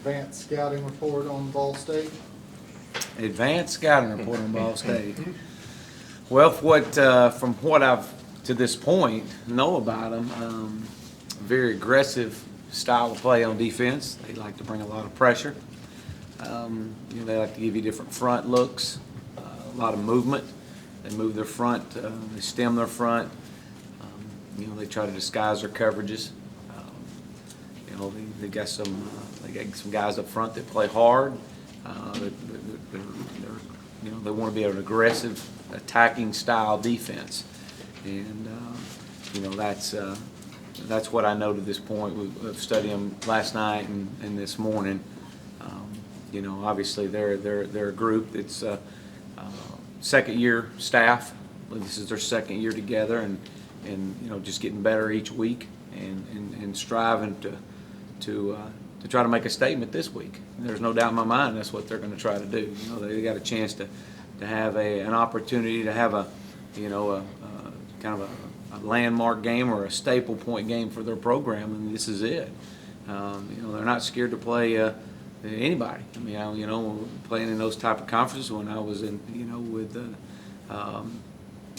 advanced scouting report on Ball State? Advanced scouting report on Ball State. Well, from what I've to this point know about them, very aggressive style of play on defense. They like to bring a lot of pressure. They like to give you different front looks, a lot of movement. They move their front, they stem their front. They try to disguise their coverages. They got some guys up front that play hard. They want to be an aggressive, attacking style defense, and that's what I know to this point. We've studied them last night and this morning. Obviously they're a group that's second year staff. This is their second year together, and just getting better each week and striving to try to make a statement this week. And there's no doubt in my mind that's what they're going to try to do. They got a chance to have an opportunity to have a kind of a landmark game or a staple point game for their program, and this is it. They're not scared to play anybody. Playing in those type of conferences when I was in,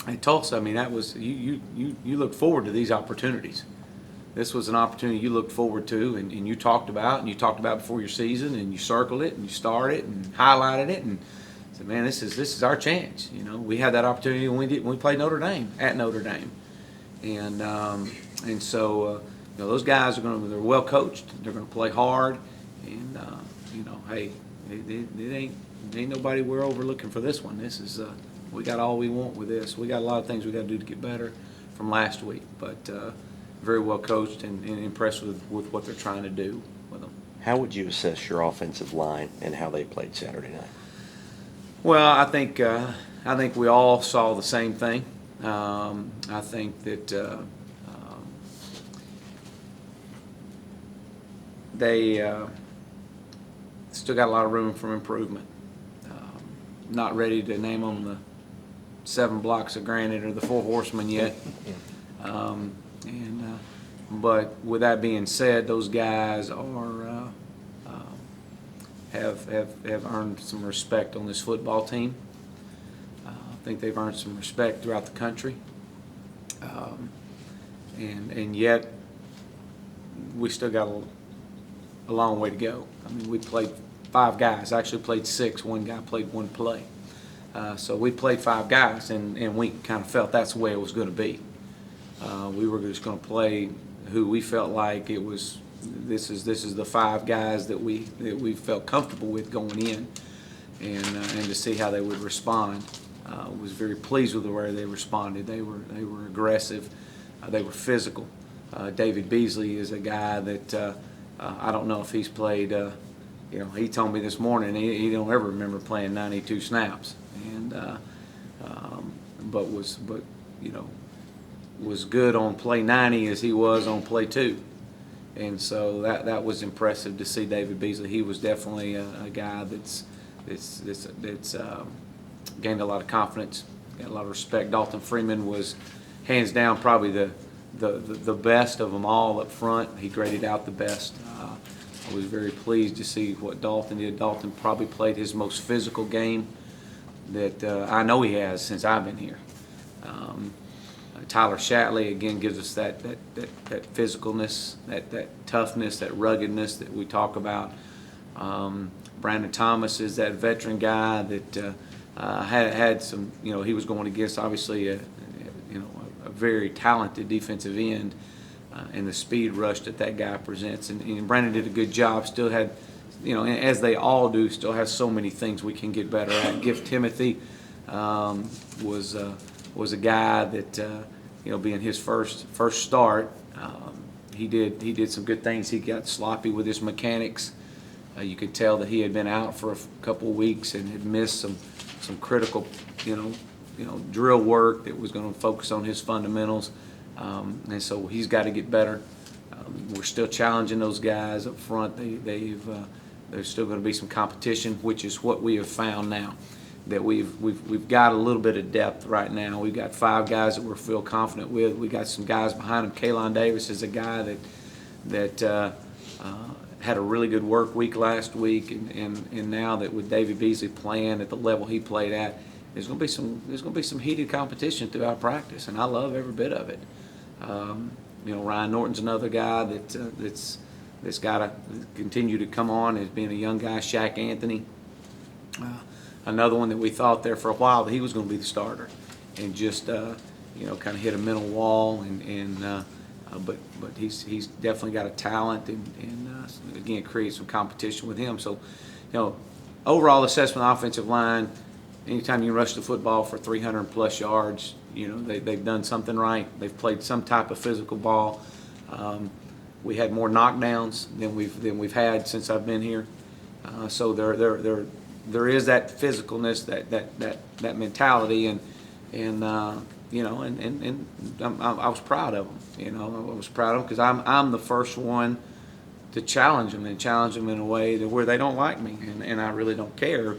at Tulsa. That was you looked forward to these opportunities. This was an opportunity you looked forward to, and you talked about, before your season, and you circled it, and you starred it, and highlighted it, and said, "Man, this is our chance." We had that opportunity when we played Notre Dame at Notre Dame, and so those guys they're well coached. They're going to play hard, and hey, it ain't nobody we're overlooking for this one. This is we got all we want with this. We got a lot of things we got to do to get better from last week, but. Very well coached and impressed with what they're trying to do with them. How would you assess your offensive line and how they played Saturday night? Well, I think we all saw the same thing. I think that they still got a lot of room for improvement. Not ready to name them the 7 blocks of granite or the 4 horsemen yet. But with that being said, those guys have earned some respect on this football team. I think they've earned some respect throughout the country, and yet we still got a long way to go. We played 5 guys. Actually played 6. One guy played 1 play. So we played 5 guys, and we kind of felt that's the way it was going to be. We were just going to play who we felt like it was. This is the 5 guys that we felt comfortable with going in, and to see how they would respond. Was very pleased with the way they responded. They were aggressive. They were physical. David Beasley is a guy that I don't know if he's played. He told me this morning he don't ever remember playing 92 snaps, and but was good on play 90 as he was on play 2, and so that was impressive to see David Beasley. He was definitely a guy that's gained a lot of confidence, got a lot of respect. Dalton Freeman was hands down probably the best of them all up front. He graded out the best. I was very pleased to see what Dalton did. Dalton probably played his most physical game that I know he has since I've been here. Tyler Shatley again gives us that physicalness, that toughness, that ruggedness that we talk about. Brandon Thomas is that veteran guy that had some. He was going against obviously a very talented defensive end, and the speed rush that guy presents. And Brandon did a good job. Still had, as they all do, still has so many things we can get better at. Gift Timothy was a guy that being his first start, he did some good things. He got sloppy with his mechanics. You could tell that he had been out for a couple of weeks and had missed some critical drill work that was going to focus on his fundamentals, and so he's got to get better. We're still challenging those guys up front. There's still going to be some competition, which is what we have found now. That we've got a little bit of depth right now. We've got 5 guys that we feel confident with. We got some guys behind him. Kaylon Davis is a guy that had a really good work week last week, and now that with David Beasley playing at the level he played at, there's going to be some heated competition throughout practice, and I love every bit of it. Ryan Norton's another guy that's got to continue to come on as being a young guy. Shaq Anthony, another one that we thought there for a while that he was going to be the starter, and just kind of hit a mental wall, but he's definitely got a talent, and again create some competition with him. So, overall assessment offensive line. Anytime you rush the football for 300 plus yards, they've done something right. They've played some type of physical ball. We had more knockdowns than we've had since I've been here. So there is that physicalness, that mentality, and I was proud of them. I was proud of them because I'm the first one to challenge them in a way to where they don't like me, and I really don't care.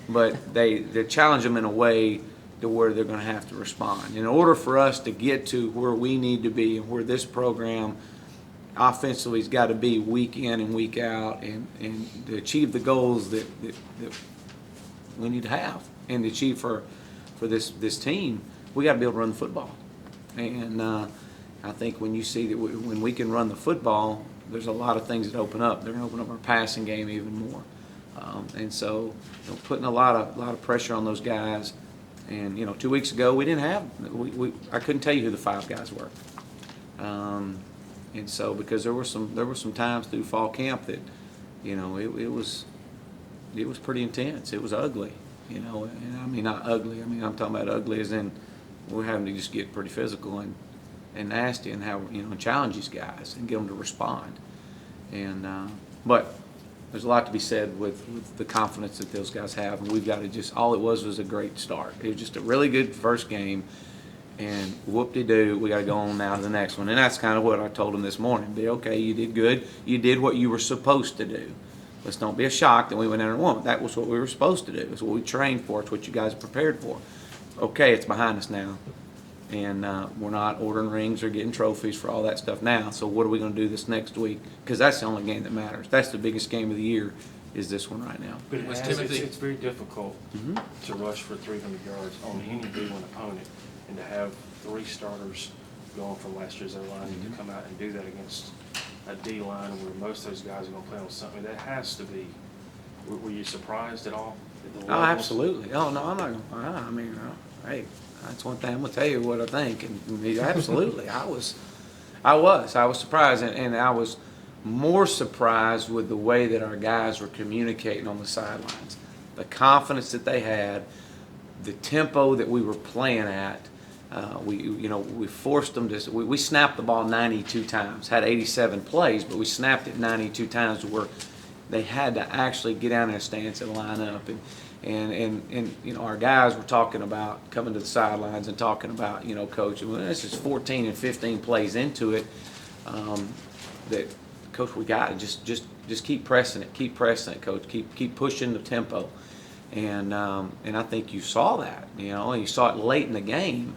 But they challenge them in a way to where they're going to have to respond. In order for us to get to where we need to be and where this program offensively has got to be week in and week out, and to achieve the goals that we need to have and to achieve for this team, we got to be able to run the football. And I think when you see that when we can run the football, there's a lot of things that open up. They're going to open up our passing game even more. And so, putting a lot of pressure on those guys. And 2 weeks ago we didn't have I couldn't tell you who the 5 guys were. And so because there were some times through fall camp that it was pretty intense. It was ugly. And I mean not ugly. I mean I'm talking about ugly as in we're having to just get pretty physical and nasty and how challenge these guys and get them to respond. And but there's a lot to be said with the confidence that those guys have, and we've got to all it was a great start. It was just a really good first game, and whoop-de-doo, we got to go on now to the next one. And that's kind of what I told them this morning. Be okay, you did good. You did what you were supposed to do. Let's don't be a shock that we went in and won. That was what we were supposed to do. It's what we trained for. It's what you guys prepared for. Okay, it's behind us now. And we're not ordering rings or getting trophies for all that stuff now. So what are we going to do this next week? Because that's the only game that matters. That's the biggest game of the year is this one right now. But it's very difficult to rush for 300 yards on any D1 opponent, and to have 3 starters going from last year's line to come out and do that against a D line where most of those guys are going to play on something. That has to be. Were you surprised at all? Oh, absolutely. Oh no, I'm not going to. I mean, hey. That's one thing I'm gonna tell you what I think, and absolutely, I was surprised, and I was more surprised with the way that our guys were communicating on the sidelines, the confidence that they had, the tempo that we were playing at. We forced them to. We snapped the ball 92 times, had 87 plays, but we snapped it 92 times where they had to actually get down in a stance and line up. And our guys were talking about coming to the sidelines and talking about, coach, this is 14 and 15 plays into it, that coach, we got to just keep pressing it, coach, keep pushing the tempo, and I think you saw that, and you saw it late in the game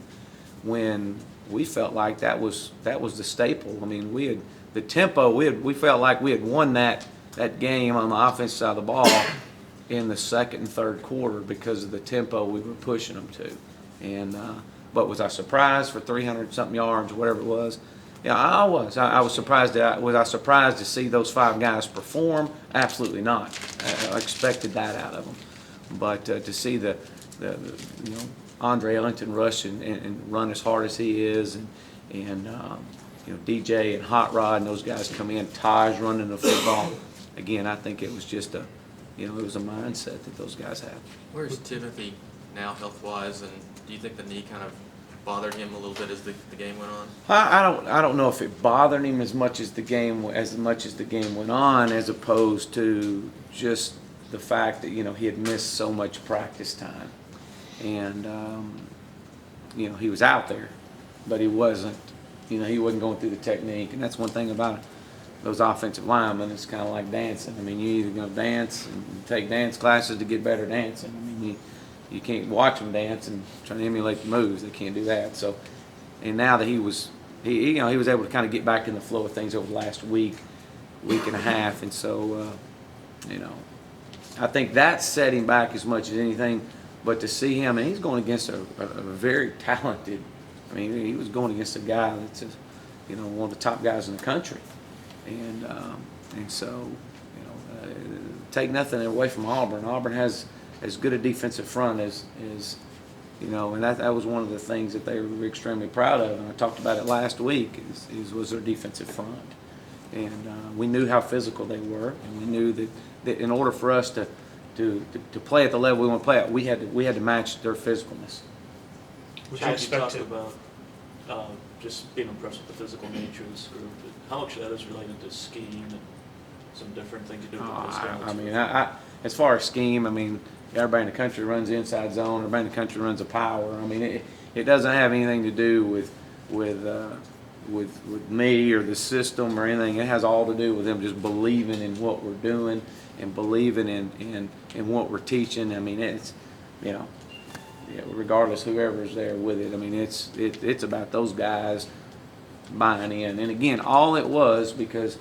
when we felt like that was the staple. I mean, we had the tempo, we felt like we had won that game on the offensive side of the ball in the second and third quarter because of the tempo we were pushing them to. And but was I surprised for 300-something yards or whatever it was? Yeah, I was. I was surprised. Was I surprised to see those 5 guys perform? Absolutely not. I expected that out of them. But to see the Andre Ellington rush and run as hard as he is, and DJ and Hot Rod and those guys come in, Taj running the football. Again, I think it was just it was a mindset that those guys have. Where's Timothy now health-wise, and do you think the knee kind of bothered him a little bit as the game went on? I don't know if it bothered him as much as the game went on, as opposed to just the fact that he had missed so much practice time, and he was out there, but he wasn't going through the technique, and that's one thing about it. Those offensive linemen, it's kind of like dancing. I mean, you're either going to dance and take dance classes to get better dancing. I mean, you can't watch them dance and try to emulate the moves. They can't do that. So, and now that he was able to kind of get back in the flow of things over the last week, week and a half. And so, you know, I think that set him back as much as anything. But to see him, and he's going against a very talented, I mean, he was going against a guy that's, you know, one of the top guys in the country. And so, you know, take nothing away from Auburn. Auburn has as good a defensive front as you know, and that was one of the things that they were extremely proud of. And I talked about it last week, was their defensive front. And we knew how physical they were, and we knew that in order for us to play at the level we want to play at, we had to match their physicalness. Would you How expect you to, talk about just being impressed with the physical nature of this group? How much of that is related to scheme and some different things you do with those guys? I mean, as far as scheme, I mean, everybody in the country runs the inside zone. Everybody in the country runs a power. I mean, it doesn't have anything to do with me or the system or anything. It has all to do with them just believing in what we're doing and believing in what we're teaching. I mean, it's, you know, regardless whoever's there with it. I mean, it's about those guys buying in. And again, all it was, because,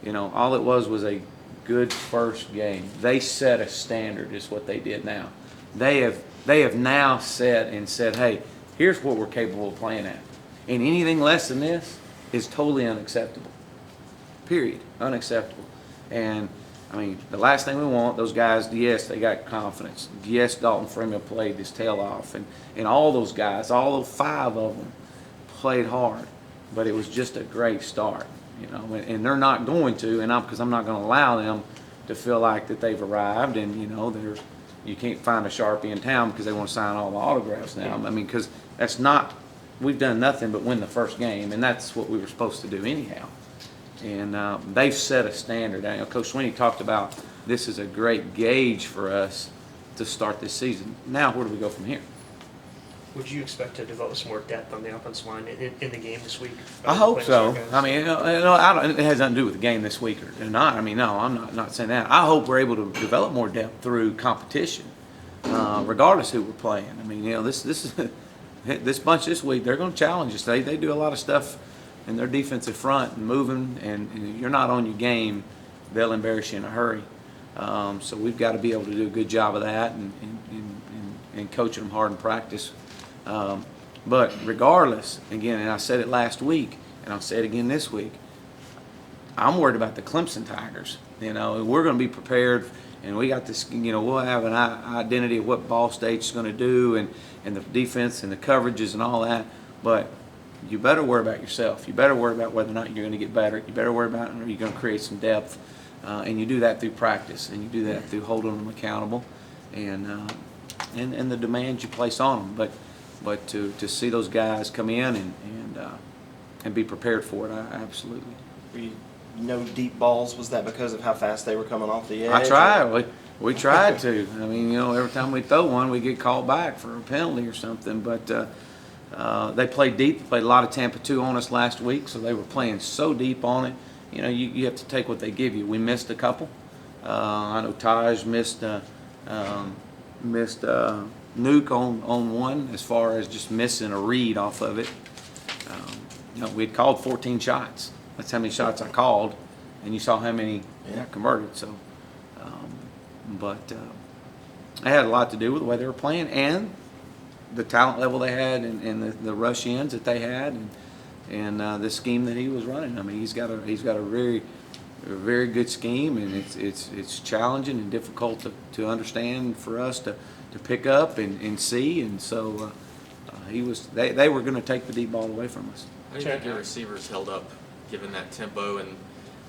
you know, all it was a good first game. They set a standard, is what they did now. They have now set and said, hey, here's what we're capable of playing at. And anything less than this is totally unacceptable. Period. Unacceptable. And I mean, the last thing we want, those guys, yes, they got confidence. Yes, Dalton Freeman played his tail off. And all those guys, all 5 of them played hard. But it was just a great start, you know. And they're not going to, because I'm not going to allow them to feel like that they've arrived. And, you know, you can't find a Sharpie in town because they want to sign all the autographs now. I mean, because that's not, we've done nothing but win the first game. And that's what we were supposed to do anyhow. And they've set a standard. You know, Coach Sweeney talked about this is a great gauge for us to start this season. Now, where do we go from here? would you expect to develop some more depth on the offensive line in the game this week? I hope so. I mean, it has nothing to do with the game this week or not. I mean, no, I'm not saying that. I hope we're able to develop more depth through competition, regardless who we're playing. I mean, you know, this bunch this week, they're going to challenge us. They do a lot of stuff in their defensive front and moving, and if you're not on your game, they'll embarrass you in a hurry. So we've got to be able to do a good job of that and coaching them hard in practice. But regardless, again, and I said it last week, and I'll say it again this week, I'm worried about the Clemson Tigers. You know, we're going to be prepared, and we got this, you know, we'll have an identity of what Ball State's going to do and the defense and the coverages and all that. But you better worry about yourself. You better worry about whether or not you're going to get better. You better worry about, are you going to create some depth. And you do that through practice, and you do that through holding them accountable and the demands you place on them. But to see those guys come in and be prepared for it, absolutely. No deep balls. Was that because of how fast they were coming off the edge? I tried. We tried to. I mean, you know, every time we throw one, we get called back for a penalty or something. But they played deep. They played a lot of Tampa 2 on us last week, so they were playing so deep on it. You know, you have to take what they give you. We missed a couple. I know Taj missed Nuke on one, as far as just missing a read off of it. You know, we had called 14 shots. That's how many shots I called, and you saw how many got converted. So, but it had a lot to do with the way they were playing and the talent level they had and the rush ins that they had and the scheme that he was running. I mean, he's got a very good scheme, and it's challenging and difficult to understand for us to pick up and see. And so they were going to take the deep ball away from us. How do you think your receivers held up, given that tempo and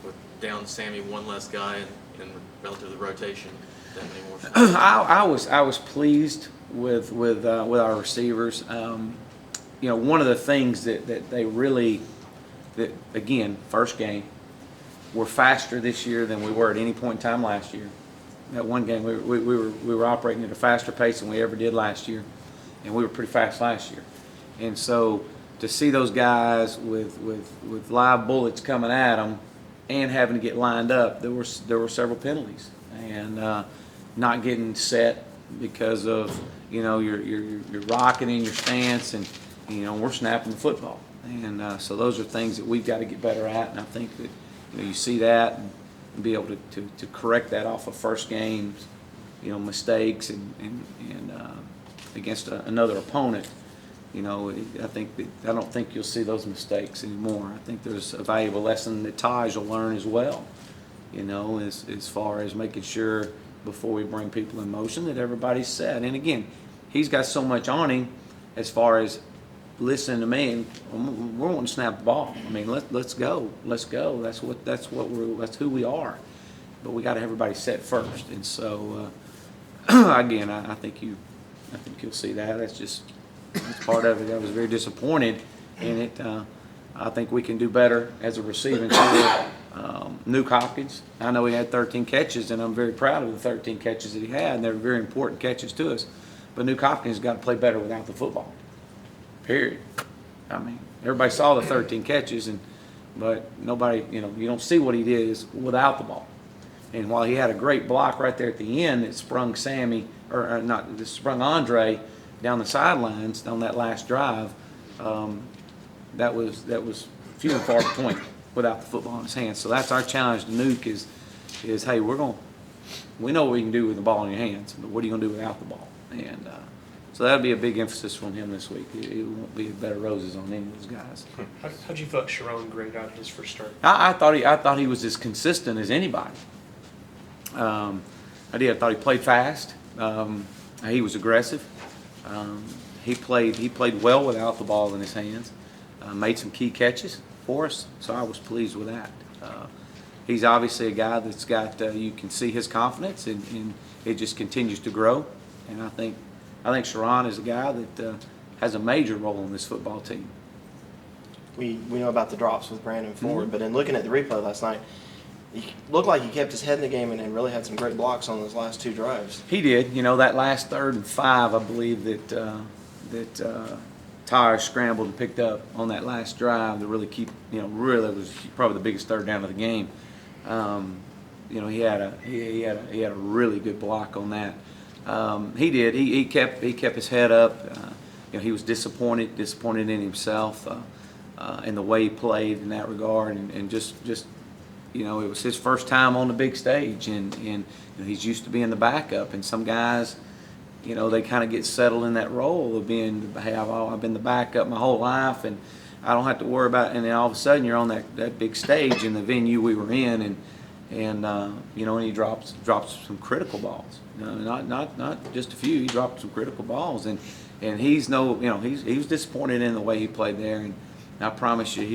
with down Sammy, one less guy and relative to the rotation, that many more snaps? I was pleased with our receivers. You know, one of the things that they really, that again, first game, we're faster this year than we were at any point in time last year. That one game, we were operating at a faster pace than we ever did last year, and we were pretty fast last year. And so to see those guys with live bullets coming at them and having to get lined up, there were several penalties and not getting set because of, you know, you're rocking in your stance and, you know, we're snapping the football. And so those are things that we've got to get better at, and I think that, you see that and be able to correct that off of first games, mistakes and against another opponent. I don't think you'll see those mistakes anymore. I think there's a valuable lesson that Taj will learn as well, as far as making sure before we bring people in motion that everybody's set. And again, he's got so much on him as far as listening to me, and we're wanting to snap the ball. I mean, let's go. That's who we are. But we got to have everybody set first. And so, again, I think you'll see that. That's part of it. I was very disappointed in it. I think we can do better as a receiving core. Nuke Hopkins, I know he had 13 catches, and I'm very proud of the 13 catches that he had, and they were very important catches to us. But Nuke Hopkins has got to play better without the football. Period. I mean, everybody saw the 13 catches, but nobody, you don't see what he did without the ball. And while he had a great block right there at the end that sprung sprung Andre down the sidelines on that last drive, that was few and far between without the football in his hands. So that's our challenge to Nuke is hey, we know what we can do with the ball in your hands, but what are you going to do without the ball? And so that'll be a big emphasis from him this week. It won't be better roses on any of those guys. How'd you feel Sharon grade out his first start? I thought he was as consistent as anybody. I thought he played fast. He was aggressive. He played well without the ball in his hands. Made some key catches for us, so I was pleased with that. He's obviously a guy that's got you can see his confidence, and it just continues to grow. And I think Sharon is a guy that has a major role in this football team. We know about the drops with Brandon Ford, but in looking at the replay last night, he looked like he kept his head in the game and really had some great blocks on those last two drives. He did. That last 3rd and 5, I believe that Tyre scrambled and picked up on that last drive to really keep, really was probably the biggest third down of the game. He had a really good block on that. He did. He kept his head up. He was disappointed in himself in the way he played in that regard, and just it was his first time on the big stage, and he's used to being the backup. And some guys, they kind of get settled in that role of being, hey, I've been the backup my whole life, and I don't have to worry about it. And then all of a sudden you're on that big stage in the venue we were in, and he drops some critical balls. Not just a few. He dropped some critical balls, and he was disappointed in the way he played there. And I promise you,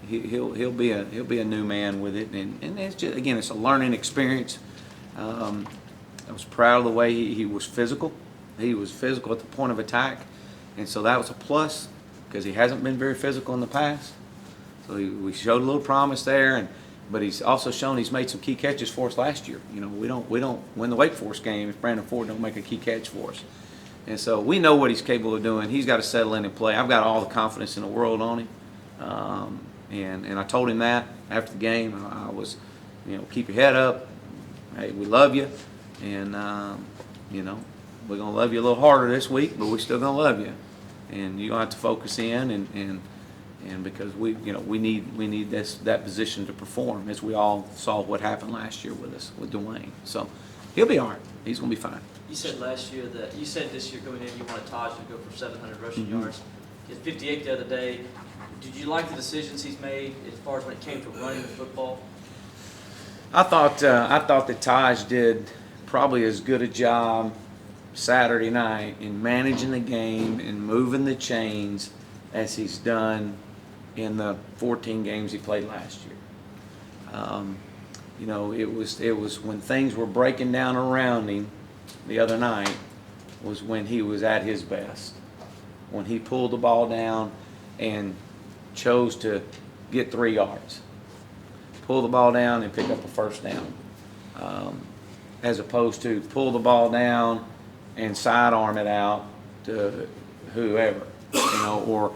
he'll be a new man with it. And it's just, again, it's a learning experience. I was proud of the way he was physical. He was physical at the point of attack, and so that was a plus because he hasn't been very physical in the past. So we showed a little promise there, but he's also shown he's made some key catches for us last year. We don't win the Wake Forest game if Brandon Ford don't make a key catch for us. And so we know what he's capable of doing. He's got to settle in and play. I've got all the confidence in the world on him, and I told him that after the game. I was, keep your head up. Hey, we love you. And, we're going to love you a little harder this week, but we're still going to love you. And you're going to have to focus in and because we need that position to perform, as we all saw what happened last year with Dwayne. So he'll be all right. He's going to be fine. You said this year coming in you wanted Taj to go for 700 rushing yards. He had 58 the other day. Did you like the decisions he's made as far as when it came to running the football? I thought that Taj did probably as good a job Saturday night in managing the game and moving the chains as he's done in the 14 games he played last year. It was when things were breaking down around him the other night was when he was at his best. When he pulled the ball down and chose to get 3 yards. Pull the ball down and pick up a first down. As opposed to pull the ball down and sidearm it out to whoever, or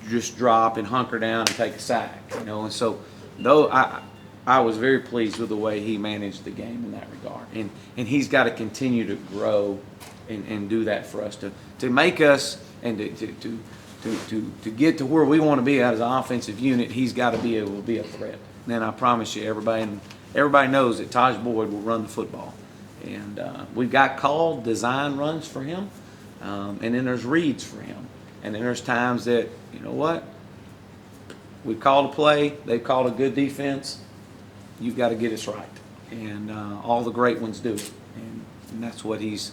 just drop and hunker down and take a sack, And so, though I was very pleased with the way he managed the game in that regard, and he's got to continue to grow and do that for us to make us and to get to where we want to be as an offensive unit, he's got to be able to be a threat. And then I promise you, everybody knows that Taj Boyd will run the football. And we've got called design runs for him, and then there's reads for him. And then there's times that, you know what, we've called a play, they've called a good defense, you've got to get us right. And all the great ones do it. And that's what he's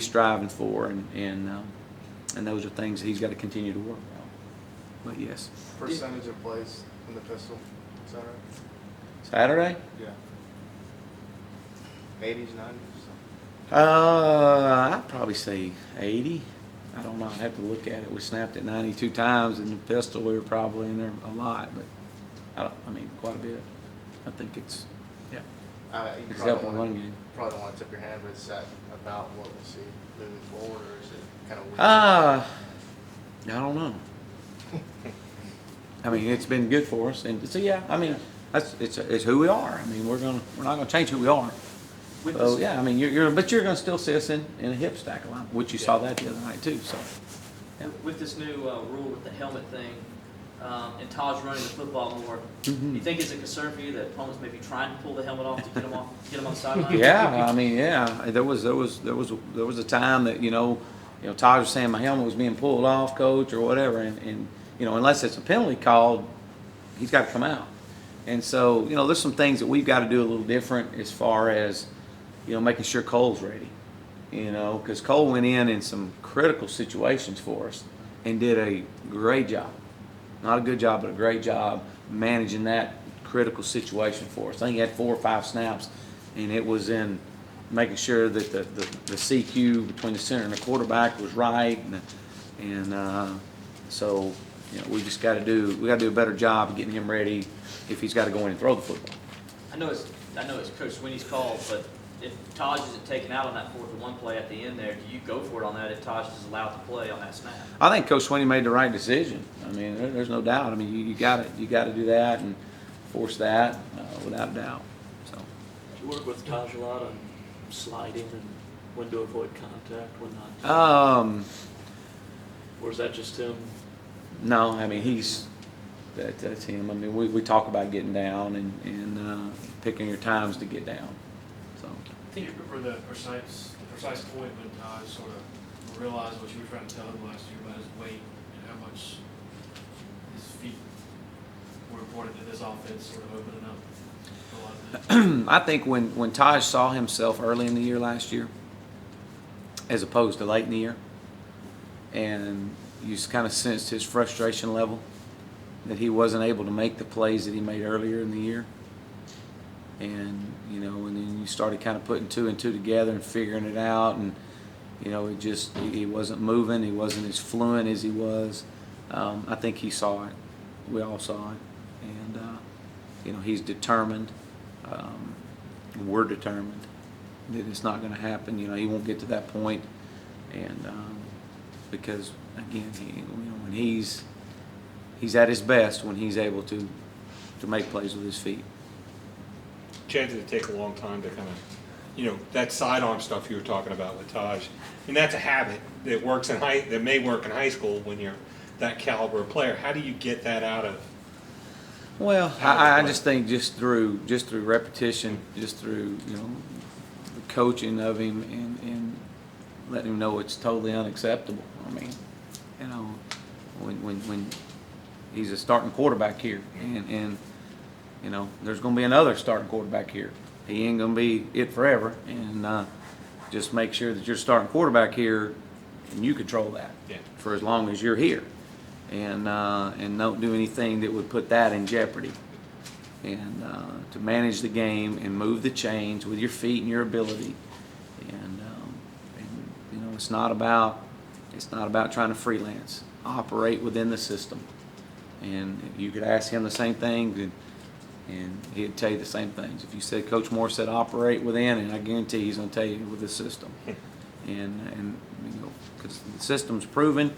striving for. And those are things he's got to continue to work on. But yes. Percentage of plays in the pistol, is that right? Saturday? Yeah. 80s, 90s? I'd probably say 80. I don't know. I'd have to look at it. We snapped it 92 times, and the pistol we were probably in there a lot, but quite a bit. I think it's You it's probably helping don't run wanna- game. Probably don't want to tip your hand, but is that about what we'll see moving forward, or is it kind of weird? I don't know. I mean, it's been good for us, and so yeah. I mean, it's who we are. I mean, we're not gonna change who we are. With So this- yeah, I mean, you're gonna still see us in a hip stack a lot, which you saw that the other night too. So yeah. With this new rule with the helmet thing, and Taj running the football more, do Mhm. you think it's a concern for you that opponents may be trying to pull the helmet off to get him on the sideline? Yeah, I mean, yeah. There was a time that Taj was saying my helmet was being pulled off, coach, or whatever, and unless it's a penalty called, he's got to come out. And so there's some things that we've got to do a little different as far as making sure Cole's ready. Because Cole went in some critical situations for us and did a great job. Not a good job, but a great job managing that critical situation for us. I think he had 4 or 5 snaps, and it was in making sure that the CQ between the center and the quarterback was right, so we just got to do a better job of getting him ready if he's got to go in and throw the football. I know it's Coach Swinney's call, but if Taj isn't taken out on that 4th-and-1 play at the end there, do you go for it on that if Taj is allowed to play on that snap? I think Coach Swinney made the right decision. I mean, there's no doubt. I mean, you got to do that and force that without a doubt. So. Do you work with Taj a lot on sliding and when to avoid contact, when not to? Or is that just him? No, I mean that's him. I mean we talk about getting down and picking your times to get down. So. Do you remember the precise point when Taj sort of realized what you were trying to tell him last year about his weight and how much his feet were important to this offense sort of opening up a lot of things? I think when Taj saw himself early in the year last year, as opposed to late in the year, and you kind of sensed his frustration level that he wasn't able to make the plays that he made earlier in the year. And and then you started kind of putting 2 and 2 together and figuring it out, and he wasn't moving, he wasn't as fluent as he was. I think he saw it. We all saw it, and he's determined. We're determined that it's not going to happen. He won't get to that point, and because again, when he's at his best when he's able to make plays with his feet. Chances to take a long time to kind of, that sidearm stuff you were talking about with Taj. And that's a habit that that may work in high school when you're that caliber of player. How do you get that out of? Well, I just think just through repetition, just through the coaching of him and letting him know it's totally unacceptable. I mean, when he's a starting quarterback here, and there's going to be another starting quarterback here. He ain't going to be it forever, and just make sure that you're starting quarterback here, and you control that for as long as you're here, and don't do anything that would put that in jeopardy. And to manage the game and move the chains with your feet and your ability, and it's not about trying to freelance. Operate within the system, and you could ask him the same thing. And he'd tell you the same things. If you said Coach Moore said operate within, and I guarantee he's going to tell you with the system. And because the system's proven,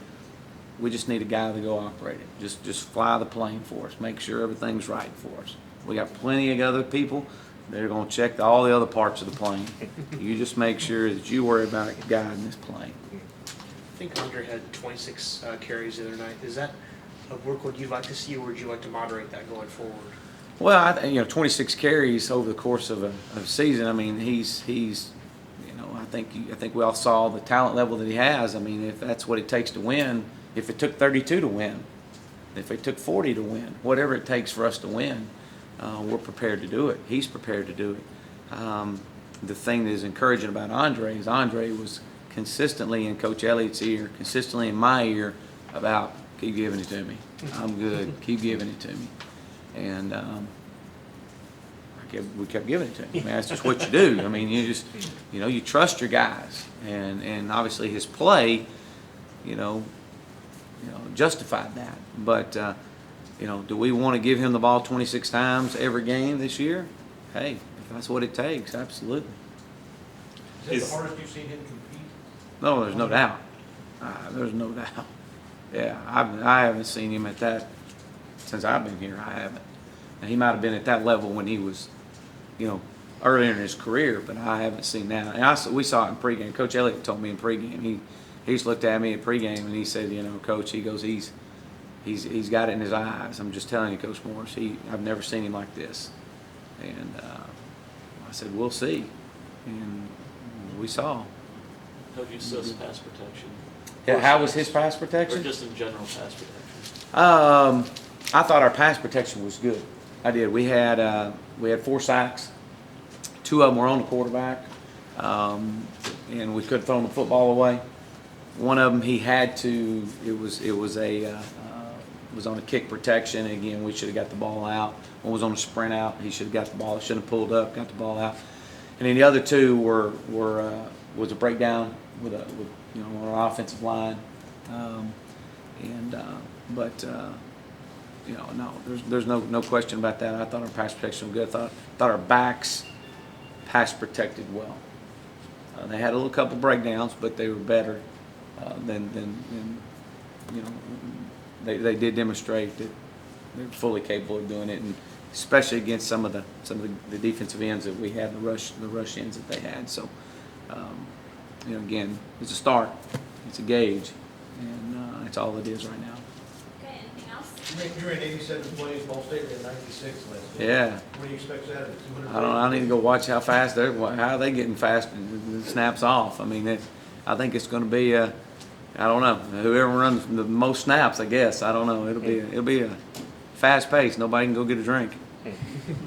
we just need a guy to go operate it. Just fly the plane for us. Make sure everything's right for us. We got plenty of other people that are going to check all the other parts of the plane. You just make sure that you worry about guiding this plane. I think Andre had 26 carries the other night. Is that a workload you'd like to see, or would you like to moderate that going forward? Well, 26 carries over the course of a season. I mean, he's I think we all saw the talent level that he has. I mean, if that's what it takes to win, if it took 32 to win, if it took 40 to win, whatever it takes for us to win, we're prepared to do it. He's prepared to do it. The thing that is encouraging about Andre is Andre was consistently in Coach Elliott's ear, consistently in my ear about keep giving it to me. I'm good. Keep giving it to me. And we kept giving it to him. I mean, that's just what you do. I mean, you just, you trust your guys, and obviously his play, justified that. But do we want to give him the ball 26 times every game this year? Hey, if that's what it takes, absolutely. Is that the hardest you've seen him compete? No, there's no doubt. There's no doubt. Yeah, I haven't seen him at that since I've been here. I haven't. And he might have been at that level when he was, earlier in his career, but I haven't seen that. And we saw it in pregame. Coach Elliott told me in pregame. He just looked at me at pregame and he said, Coach, he goes, he's got it in his eyes. I'm just telling you, Coach Morris, I've never seen him like this. And I said, we'll see. And we saw. How do you assess pass protection? Yeah, how was his pass protection? Or just in general pass protection? I thought our pass protection was good. I did. We had 4 sacks. 2 of them were on the quarterback, and we couldn't throw the football away. One of them he had to. It was on a kick protection. Again, we should have got the ball out. One was on a sprint out. He should have got the ball. Shouldn't have pulled up. Got the ball out. And then the other 2 was a breakdown with on our offensive line. No, there's no question about that. I thought our pass protection was good. I thought our backs pass protected well. They had a couple breakdowns, but they were better than they did demonstrate that they're fully capable of doing it, and especially against some of the defensive ends that we had, the rush ends that they had. So, again, it's a start, it's a gauge, and that's all it is right now. Okay, anything else? You ran 87 plays, Ball State ran 96 last year. Yeah. What do you expect out of it? 200? I don't know. I need to go watch how are they getting fast and snaps off. I mean, I think it's going to be I don't know, whoever runs the most snaps. I guess I don't know. It'll be a fast pace. Nobody can go get a drink.